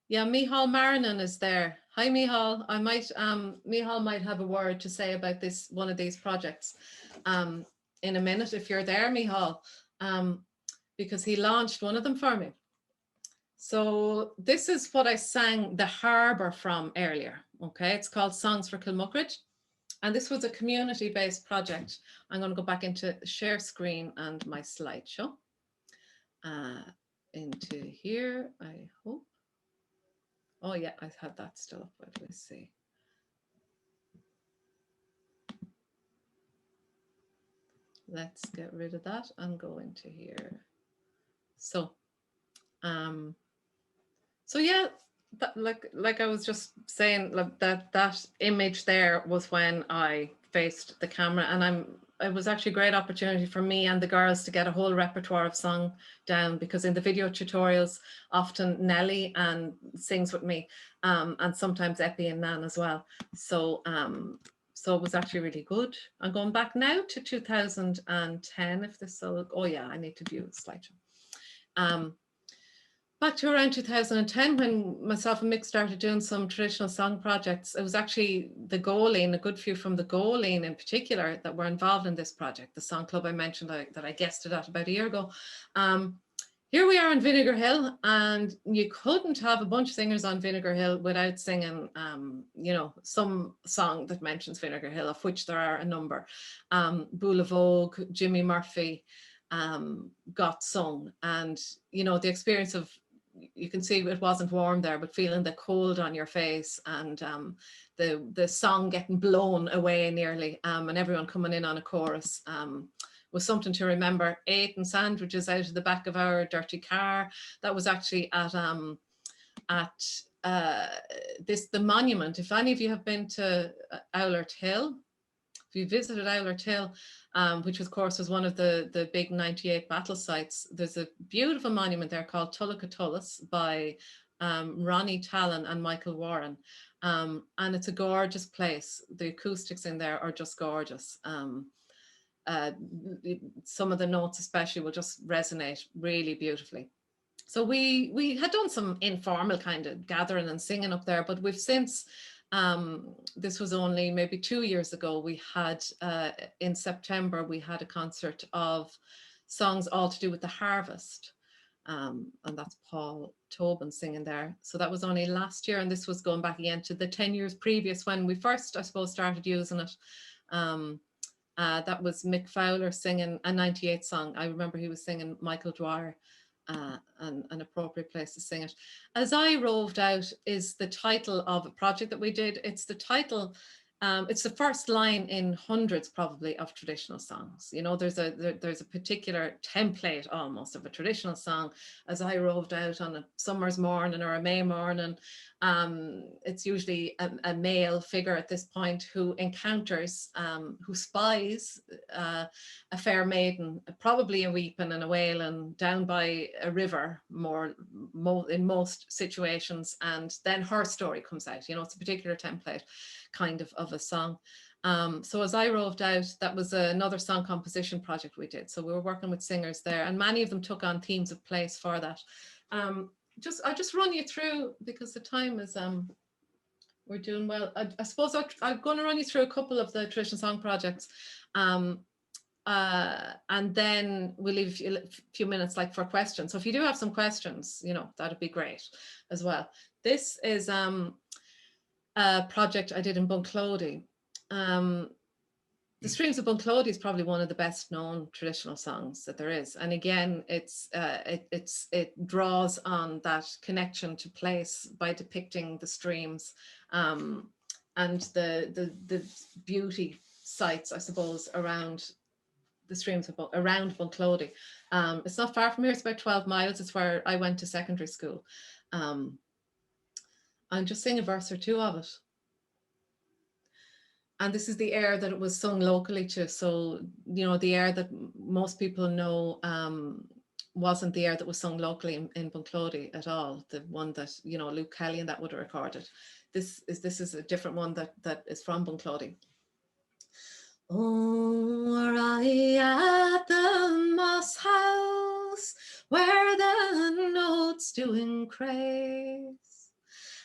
yeah, Michal Marinan is there. Hi, Michal. Michal might have a word to say about this, one of these projects, in a minute, if you're there, Michal, because he launched one of them for me. So this is what I sang The Harbour from earlier. Okay, it's called Songs for Kilmuckridge. And this was a community-based project. I'm going to go back into share screen and my slideshow. Into here, I hope. Oh yeah, I had that still up. Let's see. Let's get rid of that and go into here. So yeah, that, like I was just saying, like that image there was when I faced the camera, and it was actually a great opportunity for me and the girls to get a whole repertoire of song down, because in the video tutorials, often Nellie sings with me, and sometimes Epi and Nan as well. So it was actually really good. I'm going back now to 2010, if this will, oh yeah, I need to view the slideshow. Back to around 2010, when myself and Mick started doing some traditional song projects. It was actually the Goleen, a good few from the Goleen in particular, that were involved in this project, the song club I mentioned that I guested at about a year ago. Here we are on Vinegar Hill, and you couldn't have a bunch of singers on Vinegar Hill without singing, you know, some song that mentions Vinegar Hill, of which there are a number. Bula Vogue, Jimmy Murphy got sung, and, you know, the experience of, you can see it wasn't warm there, but feeling the cold on your face, and the song getting blown away nearly, and everyone coming in on a chorus was something to remember. Eating sandwiches out of the back of our dirty car. That was actually at the monument. If any of you have been to Owlert Hill, if you visited Owlert Hill, which of course was one of the big 98 battle sites, there's a beautiful monument there called Tullacatullas by Ronnie Tallon and Michael Warren. And it's a gorgeous place. The acoustics in there are just gorgeous. Some of the notes especially will just resonate really beautifully. So we had done some informal kind of gathering and singing up there, but we've since, this was only maybe 2 years ago, we had, in September, we had a concert of songs all to do with the harvest. And that's Paul Tobin singing there. So that was only last year, and this was going back again to the 10 years previous when we first, I suppose, started using it. That was Mick Fowler singing a 98 song. I remember he was singing Michael Dwyer, and an appropriate place to sing it. As I Roved Out is the title of a project that we did. It's the title It's the first line in hundreds probably of traditional songs. You know, there's a particular template almost of a traditional song. As I roved out on a summer's morning or a May morning, it's usually a male figure at this point who encounters, who spies a fair maiden, probably a weeping and a wailing down by a river in most situations, and then her story comes out. You know, it's a particular template kind of a song. So as I roved out, that was another song composition project we did. So we were working with singers there, and many of them took on themes of place for that. I'll just run you through, because the time is, we're doing well. I suppose I'm going to run you through a couple of the traditional song projects. And then we'll leave a few minutes like for questions. So if you do have some questions, you know, that'd be great as well. This is a project I did in Bunclody. The Streams of Bunclody is probably one of the best known traditional songs that there is. And again, it draws on that connection to place by depicting the streams and the beauty sites, I suppose, around the streams around Bunclody. It's not far from here, it's about 12 miles. It's where I went to secondary school. And just sing a verse or two of it. And this is the air that it was sung locally to. So, you know, the air that most people know wasn't the air that was sung locally in Bunclody at all. The one that, you know, Luke Kelly and that would have recorded. This is a different one that is from Bunclody. Oh, were I at the Moss House where the notes do increase,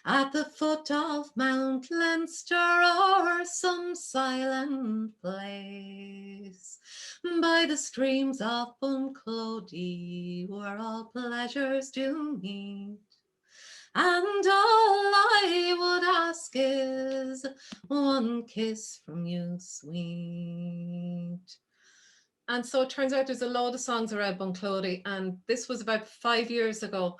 at the foot of Mount Leinster or some silent place, by the streams of Bunclody where all pleasures do meet, and all I would ask is one kiss from you, sweet. And so it turns out there's a load of songs around Bunclody, and this was about 5 years ago.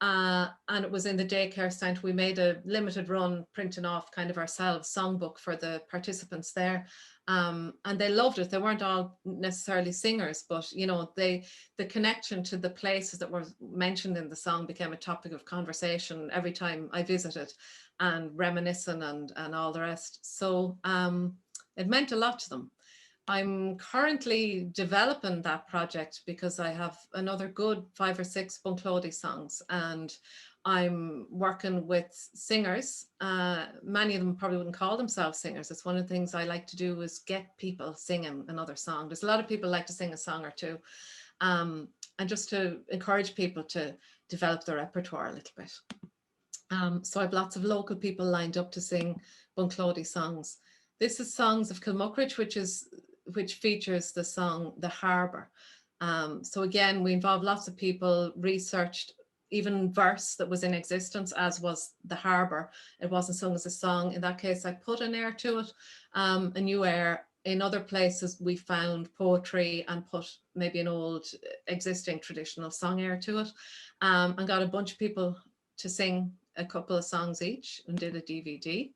And it was in the daycare centre. We made a limited run printing off kind of ourselves songbook for the participants there. And they loved it. They weren't all necessarily singers, but you know, the connection to the places that were mentioned in the song became a topic of conversation every time I visited, and reminiscing and all the rest. So it meant a lot to them. I'm currently developing that project because I have another good 5 or 6 Bunclody songs, and I'm working with singers. Many of them probably wouldn't call themselves singers. It's one of the things I like to do, is get people singing another song. There's a lot of people like to sing a song or two, and just to encourage people to develop their repertoire a little bit. So I have lots of local people lined up to sing Bunclody songs. This is Songs of Kilmuckridge, which features the song The Harbour. So again, we involved lots of people, researched even verse that was in existence, as was The Harbour. It wasn't sung as a song. In that case, I put an air to it, a new air. In other places, we found poetry and put maybe an old existing traditional song air to it, and got a bunch of people to sing a couple of songs each and did a DVD.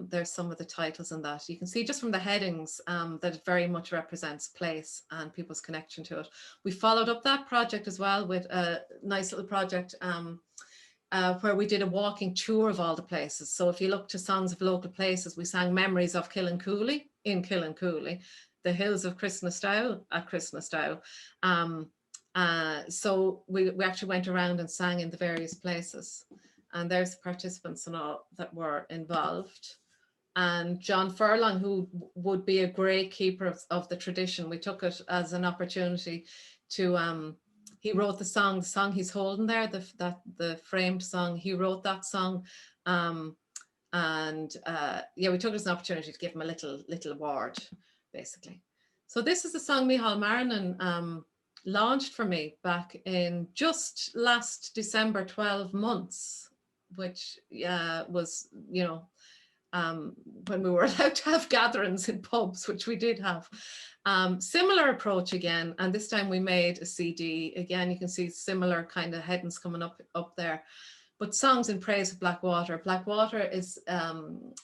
There's some of the titles in that. You can see just from the headings that it very much represents place and people's connection to it. We followed up that project as well with a nice little project where we did a walking tour of all the places. So if you look to Songs of Local Places, we sang Memories of Killincooley in Killincooley, the Hills of Christnastow at Christnastow. So we actually went around and sang in the various places. And there's the participants and all that were involved. And John Furlong, who would be a great keeper of the tradition, we took it as an opportunity to, he wrote the song he's holding there, the framed song, he wrote that song. Yeah, we took it as an opportunity to give him a little award, basically. So this is the song Micheál Marinin launched for me back in just last December, 12 months. Which was, you know, when we were allowed to have gatherings in pubs, which we did have. Similar approach again, and this time we made a CD. Again, you can see similar kind of headings coming up there. but songs in praise of Blackwater. Blackwater is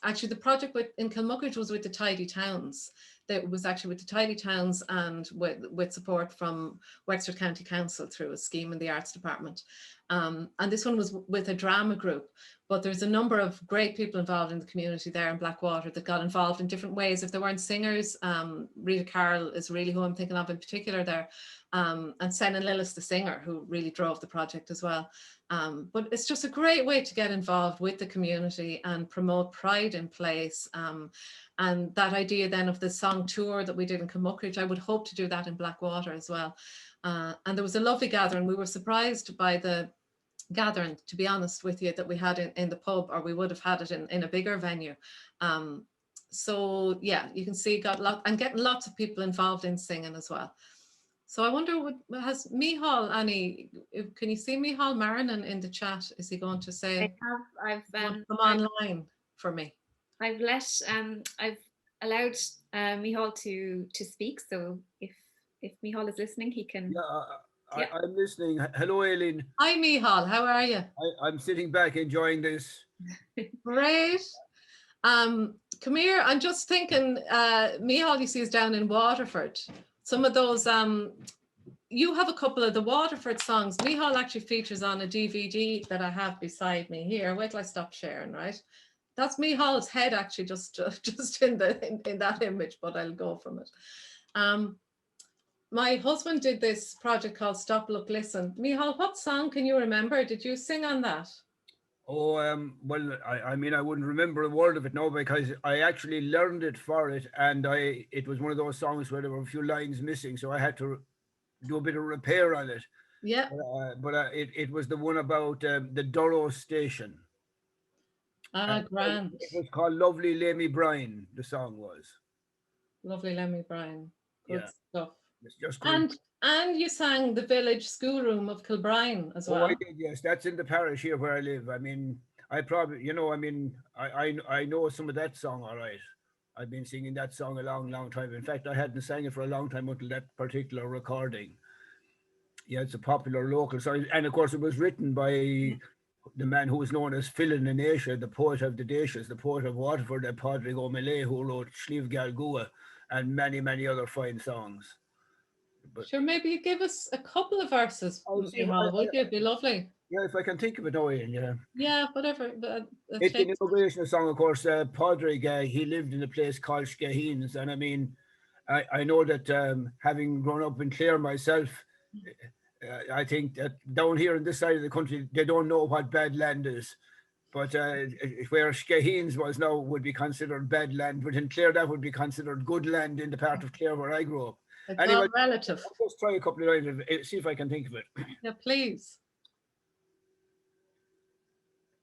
actually the project in Kilmuckridge was with the Tidy Towns. That was actually with the Tidy Towns and with support from Wexford County Council through a scheme in the Arts Department. And this one was with a drama group, but there's a number of great people involved in the community there in Blackwater that got involved in different ways. If there weren't singers, Rita Carroll is really who I'm thinking of in particular there, and Sen and Lillis, the singer, who really drove the project as well. But it's just a great way to get involved with the community and promote pride in place. And that idea then of the song tour that we did in Kilmuckridge, I would hope to do that in Blackwater as well. And there was a lovely gathering. We were surprised by the gathering, to be honest with you, that we had in the pub, or we would have had it in a bigger venue. So yeah, you can see and getting lots of people involved in singing as well. So I wonder, has Micheál, Annie, can you see Micheál Marinan in the chat? Is he going to say, I've come online for me? I've allowed Micheál to speak. So if Micheál is listening, he can. Yeah, I'm listening. Hello, Aileen. Hi, Micheál. How are you? I'm sitting back enjoying this. Great. Come here. I'm just thinking, Micheál, you see, is down in Waterford. Some of those, you have a couple of the Waterford songs. Micheál actually features on a DVD that I have beside me here. Wait till I stop sharing, right? That's Micheál's head actually just in that image, but I'll go from it. My husband did this project called Stop, Look, Listen. Micheál, what song can you remember? Did you sing on that? Oh, well, I mean, I wouldn't remember a word of it now because I actually learned it for it, and it was one of those songs where there were a few lines missing, so I had to do a bit of repair on it. Yeah. But it was the one about the Durrow station. Grand. It was called Lovely Lemmy Bryan, the song was. Lovely Lemmy Bryan. Good stuff. It's just great. And you sang the village schoolroom of Kilbrine as well. Oh, I did, yes. That's in the parish here where I live. I mean, I probably, I know some of that song, all right. I've been singing that song a long, long time. In fact, I hadn't sang it for a long time until that particular recording. Yeah, it's a popular local song. And of course, it was written by the man who was known as Philin in Asia, the poet of the Dacians, the poet of Waterford, and Padraig O'Malley, who wrote Slieve Galgua and many, many other fine songs. But sure, maybe you give us a couple of verses, Micheál, would you? It'd be lovely. Yeah, if I can think of it now, yeah. Yeah, whatever. It's an inspirational song, of course. Padraig, he lived in a place called Skahines, and I mean, I know that having grown up in Clare myself, I think that down here in this side of the country, they don't know what bad land is. But where Skahines was now would be considered bad land, but in Clare that would be considered good land in the part of Clare where I grew up. It's anyway, all relative. I'll just try a couple of lines, see if I can think of it. Yeah, please.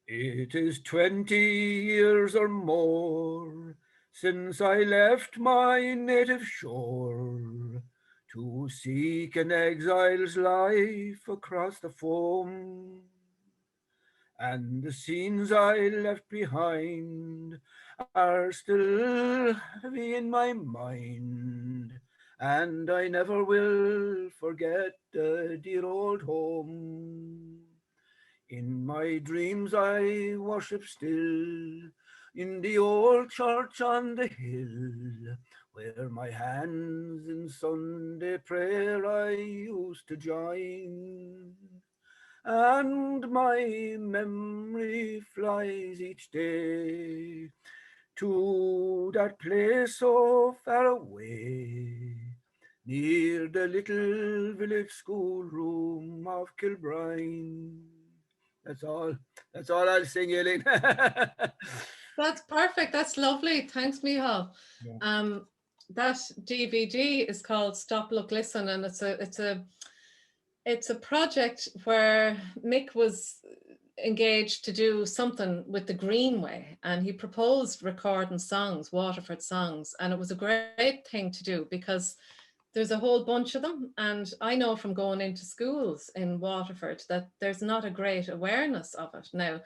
It is 20 years or more since I left my native shore to seek an exile's life across the foam. And the scenes I left behind are still heavy in my mind, and I never will forget the dear old home. In my dreams I worship still in the old church on the hill, where my hands in Sunday prayer I used to join. And my memory flies each day to that place so far away, near the little village schoolroom of Kilbrine. That's all I'll sing, Aileen. That's perfect. That's lovely. Thanks, Micheál. Yeah. That DVD is called Stop, Look, Listen, and it's a project where Mick was engaged to do something with the Greenway, and he proposed recording songs, Waterford songs, and it was a great thing to do because there's a whole bunch of them, and I know from going into schools in Waterford that there's not a great awareness of it. Now,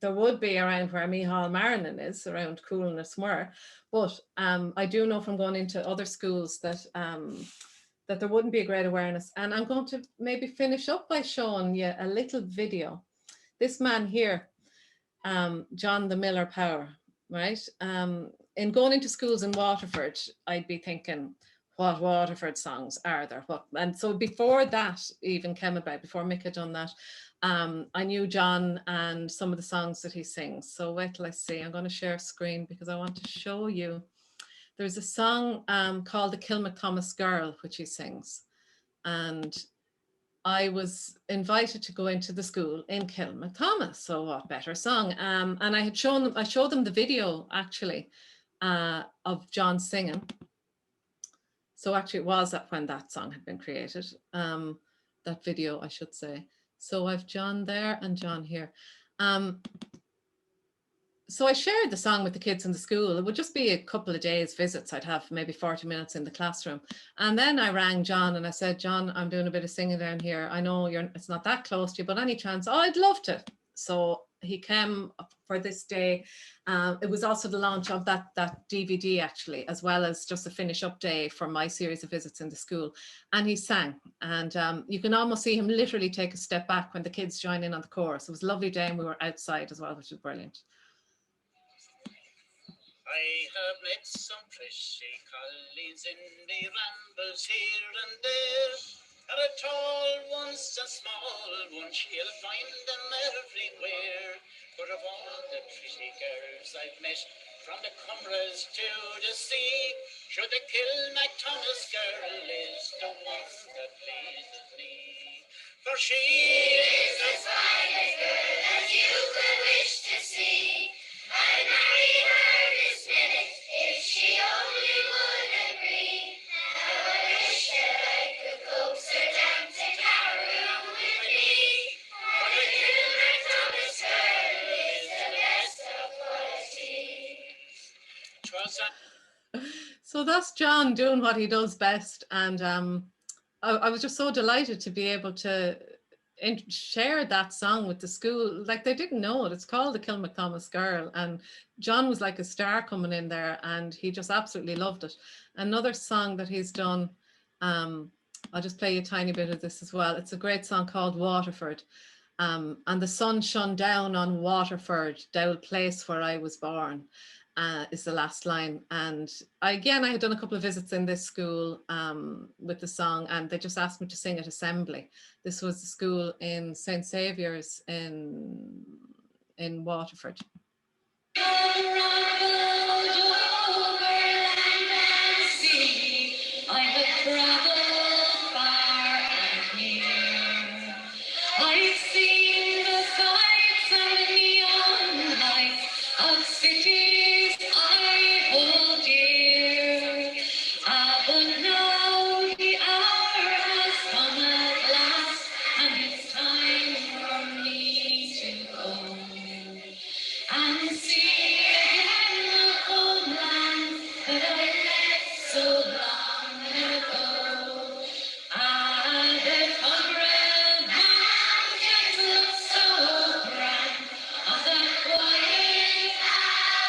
there would be around where Micheál Marinan is, around Coolness Moor, but I do know from going into other schools that that there wouldn't be a great awareness. And I'm going to maybe finish up by showing you a little video this man here, John the Miller Power, right? In going into schools in Waterford, I'd be thinking, what Waterford songs are there? And so before that even came about, before Mick had done that, I knew John and some of the songs that he sings. So wait till I see. I'm going to share screen because I want to show you. There's a song called The Kilmacthomas Girl, which he sings. And I was invited to go into the school in Kilmacthomas, so what better song? And I showed them the video actually of John singing. So actually it was that when that song had been created, that video, I should say. So I've John there and John here. So I shared the song with the kids in the school. It would just be a couple of days visits. I'd have maybe 40 minutes in the classroom. And then I rang John and I said, John, I'm doing a bit of singing down here. I know it's not that close to you, but any chance? Oh, I'd love to. So he came for this day. It was also the launch of that DVD actually, as well as just a finish up day for my series of visits in the school. And he sang, and you can almost see him literally take a step back when the kids join in on the chorus. It was a lovely day and we were outside as well, which was brilliant. I have met some pretty collies in the rambles here and there. There are tall ones and small ones, you'll find them everywhere. But of all the pretty girls I've met, from the Cumras to the sea, sure the Kilmacthomas girl is the one that pleases me. For she is as fine a girl as you could wish to see. I'd marry her this minute if she only would agree. How I wish that I could coax her down to Cameroon with me. For the Kilmacthomas girl is the best of quality. So that's John doing what he does best. And I was just so delighted to be able to share that song with the school. Like, they didn't know it. It's called The Kilmacthomas Girl, and John was like a star coming in there, and he just absolutely loved it. Another song that he's done, I'll just play you a tiny bit of this as well. It's a great song called Waterford. And the sun shone down on Waterford, thou place where I was born, is the last line. And I had done a couple of visits in this school with the song, and they just asked me to sing at assembly. This was the school in St. Saviour's in Waterford. I've seen the sights and neon lights of cities I hold dear. But now the hour has come at last, and it's time for me to go and see again the homeland that I left so long ago. The Cumberland mountains look so grand on that quiet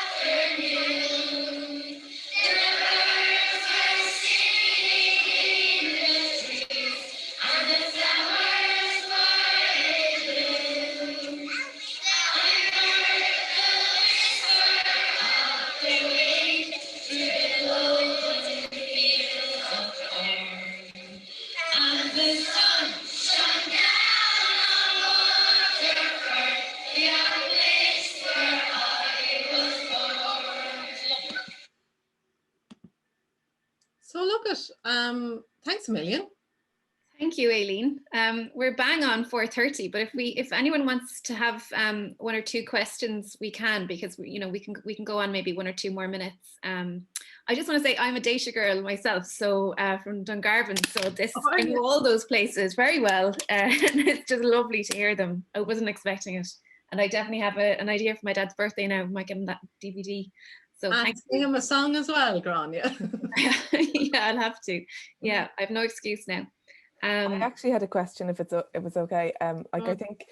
afternoon. The birds were singing in the trees, and the flowers were in bloom. I heard the whisper of the wind through the golden fields of corn. And the sun shone down on Waterford, the place where I was born. So look at, thanks a million. Thank you, Aileen. We're bang on 4:30, but if anyone wants to have one or two questions, we can, because we can go on maybe one or two more minutes. I just want to say I'm a Daisha girl myself, so from Dungarvan, so I know all those places very well, and it's just lovely to hear them. I wasn't expecting it, and I definitely have an idea for my dad's birthday now. I might get him that DVD. So and sing him a song as well, Grania. Yeah, I'll have to. Yeah, I have no excuse now. I actually had a question, if it was okay. I think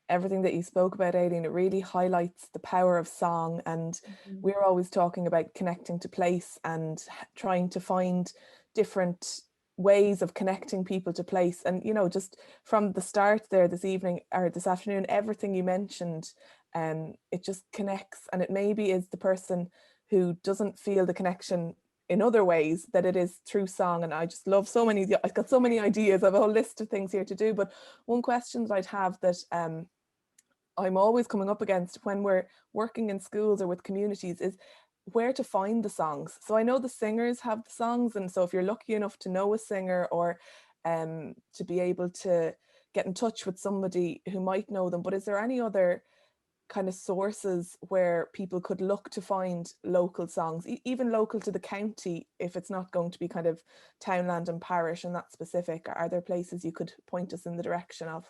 everything that you spoke about, Aileen, it really highlights the power of song, and we're always talking about connecting to place and trying to find different ways of connecting people to place. And, you know, just from the start there this evening or this afternoon, everything you mentioned, it just connects, and it maybe is the person who doesn't feel the connection in other ways that it is through song. And I just love so many, I've got so many ideas, I have a whole list of things here to do. But one question that I'd have that I'm always coming up against when we're working in schools or with communities is where to find the songs. So I know the singers have the songs, and so if you're lucky enough to know a singer or to be able to get in touch with somebody who might know them, but is there any other kind of sources where people could look to find local songs, even local to the county, if it's not going to be kind of townland and parish and that specific? Are there places you could point us in the direction of?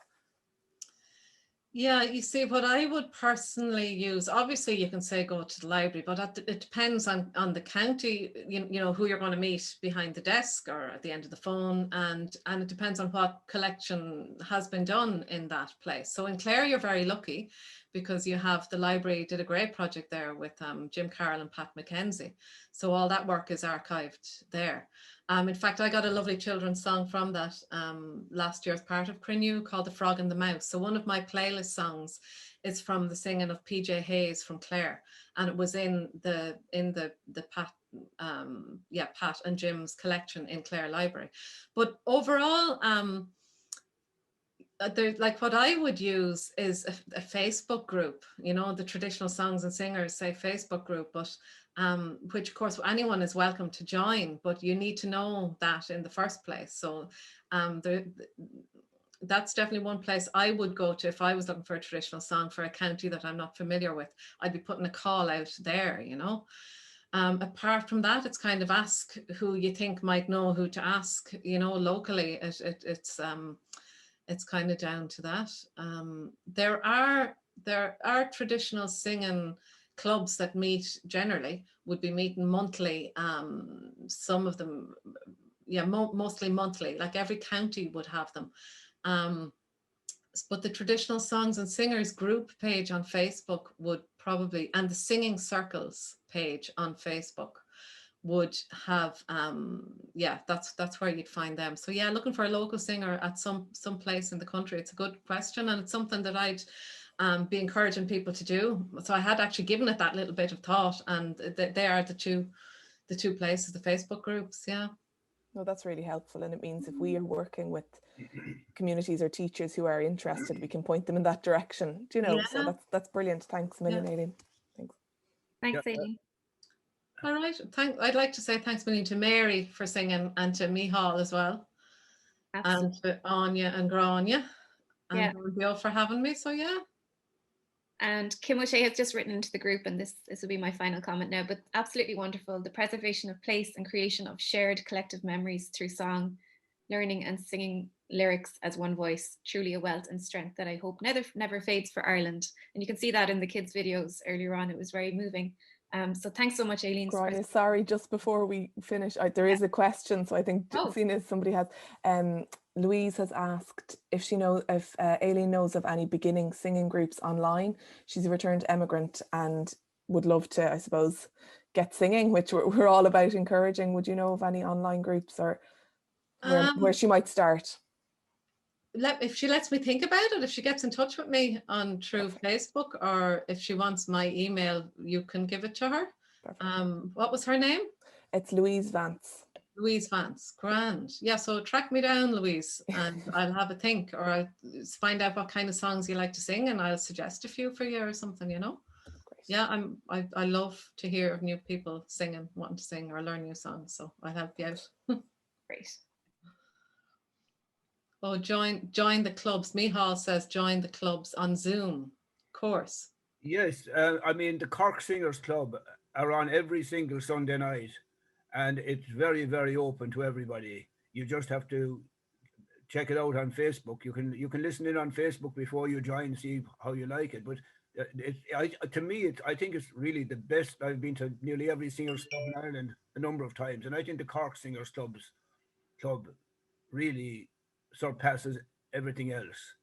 Yeah, you see, what I would personally use, obviously you can say go to the library, but it depends on the county, you know, who you're going to meet behind the desk or at the end of the phone, and it depends on what collection has been done in that place. So in Clare, you're very lucky because you have the library did a great project there with Jim Carroll and Pat McKenzie. So all that work is archived there. In fact, I got a lovely children's song from that last year as part of Crinew called The Frog and the Mouse. So one of my playlist songs is from the singing of PJ Hayes from Clare, and it was in the Pat Pat and Jim's collection in Clare Library. But overall, like what I would use is a Facebook group, you know, the Traditional Songs and Singers say Facebook group, but which of course anyone is welcome to join, but you need to know that in the first place. So that's definitely one place I would go to if I was looking for a traditional song for a county that I'm not familiar with. I'd be putting a call out there, you know. Apart from that, it's kind of ask who you think might know who to ask, you know, locally. It's kind of down to that. There are traditional singing clubs that meet generally, would be meeting monthly. Some of them, yeah, mostly monthly, like every county would have them. But the Traditional Songs and Singers group page on Facebook would probably, and the Singing Circles page on Facebook would have, yeah, that's where you'd find them. So yeah, looking for a local singer at some place in the country, it's a good question, and it's something that I'd be encouraging people to do. So I had actually given it that little bit of thought, and they are the two places, the Facebook groups. Yeah. No, that's really helpful, and it means if we are working with communities or teachers who are interested, we can point them in that direction. Do you know? Yeah. So that's brilliant. Thanks a million, Aileen. Thanks. Thanks, Aileen. All right. I'd like to say thanks a million to Mary for singing, and to Michal as well. Absolutely. And to Anya and Grania. And Bill for having me. So yeah. And Kim O'Shea has just written into the group, and this will be my final comment now, but absolutely wonderful. The preservation of place and creation of shared collective memories through song, learning and singing lyrics as one voice, truly a wealth and strength that I hope never fades for Ireland. And you can see that in the kids' videos earlier on. It was very moving. So thanks so much, Aileen. Grania, sorry, just before we finish, there is a question. So I think, seeing as somebody has, Louise has asked if Aileen knows of any beginning singing groups online. She's a returned emigrant and would love to, I suppose, get singing, which we're all about encouraging. Would you know of any online groups or where she might start? If she lets me think about it, if she gets in touch with me through Facebook, or if she wants my email, you can give it to her. Perfect. What was her name? It's Louise Vance. Louise Vance, grand. Yeah, so track me down, Louise, and I'll have a think, or I'll find out what kind of songs you like to sing, and I'll suggest a few for you or something, you know. Great. Yeah, I love to hear of new people singing, wanting to sing or learn new songs, so I'll help you out. Great. Oh, join the clubs. Michal says join the clubs on Zoom course. Yes, I mean the Cork Singers Club are on every single Sunday night, and it's very, very open to everybody. You just have to check it out on Facebook. You can listen in on Facebook before you join, see how you like it. But I think it's really the best. I've been to nearly every Singers Club in Ireland a number of times, and I think the Cork Singers Club really surpasses everything else.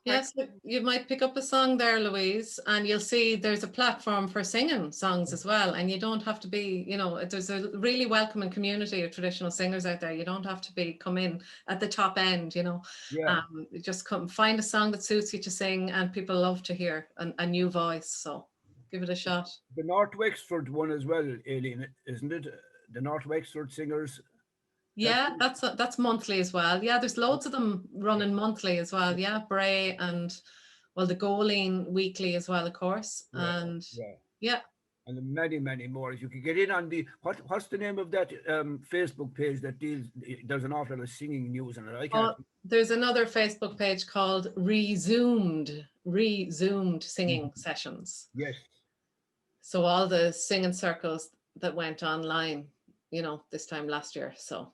Yes, you might pick up a song there, Louise, and you'll see there's a platform for singing songs as well. And you don't have to be, you know, there's a really welcoming community of traditional singers out there. You don't have to come in at the top end, you know. Yeah. Just come find a song that suits you to sing, and people love to hear a new voice. So give it a shot. The North Wexford one as well, Aileen, isn't it? The North Wexford singers. Yeah, that's monthly as well. Yeah, there's loads of them running monthly as well. Yeah, Bray and, well, the Goleen weekly as well, of course. And yeah. And many, many more. If you could get in on the what's the name of that Facebook page that deals? There's an awful lot of singing news in it. I can't. There's another Facebook page called Resumed Singing Sessions. Yes. So all the singing circles that went online, you know, this time last year. So,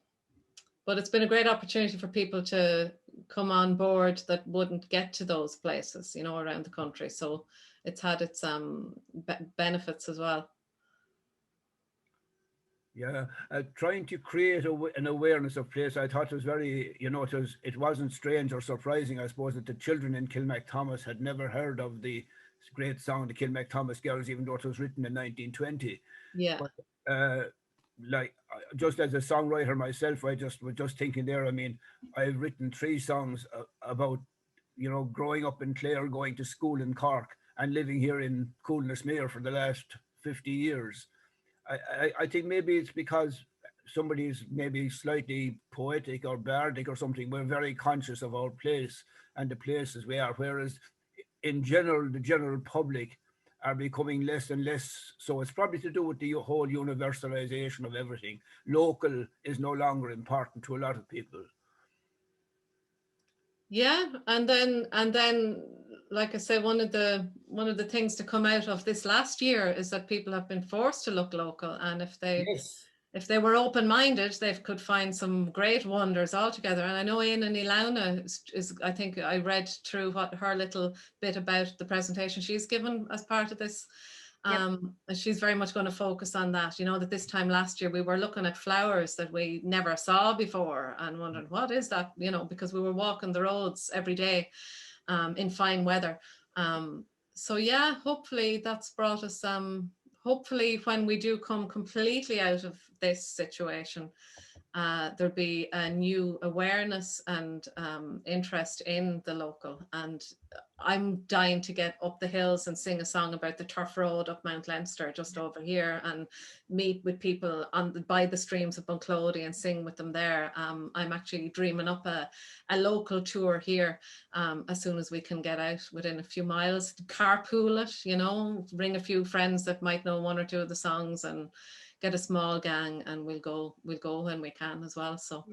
but it's been a great opportunity for people to come on board that wouldn't get to those places, you know, around the country. So it's had its benefits as well. Yeah, trying to create an awareness of place. I thought it was very, you know, it wasn't strange or surprising, I suppose, that the children in Kilmacthomas had never heard of the great song, the Kilmacthomas Girls, even though it was written in 1920. Yeah. But, like, just as a songwriter myself, I was just thinking there. I mean, I've written 3 songs about, you know, growing up in Clare, going to school in Cork, and living here in Coolnessmere for the last 50 years. I think maybe it's because somebody's maybe slightly poetic or bardic or something. We're very conscious of our place and the places we are, whereas in general, the general public are becoming less and less. So it's probably to do with the whole universalization of everything. Local is no longer important to a lot of people. Yeah, and then, like I said, one of the things to come out of this last year is that people have been forced to look local, and if they were open-minded, they could find some great wonders altogether. And I know Ian and Ilauna is, I think I read through what her little bit about the presentation she's given as part of this. And she's very much going to focus on that, you know, that this time last year we were looking at flowers that we never saw before and wondering, what is that, you know, because we were walking the roads every day in fine weather. So yeah, hopefully that's brought us hopefully when we do come completely out of this situation, there'll be a new awareness and interest in the local. And I'm dying to get up the hills and sing a song about the turf road up Mount Leinster just over here and meet with people by the streams of Bunclody and sing with them there. I'm actually dreaming up a local tour here as soon as we can get out within a few miles, carpool it, you know, bring a few friends that might know 1 or 2 of the songs and get a small gang, and we'll go when we can as well. So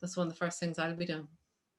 that's one of the first things I'll be doing.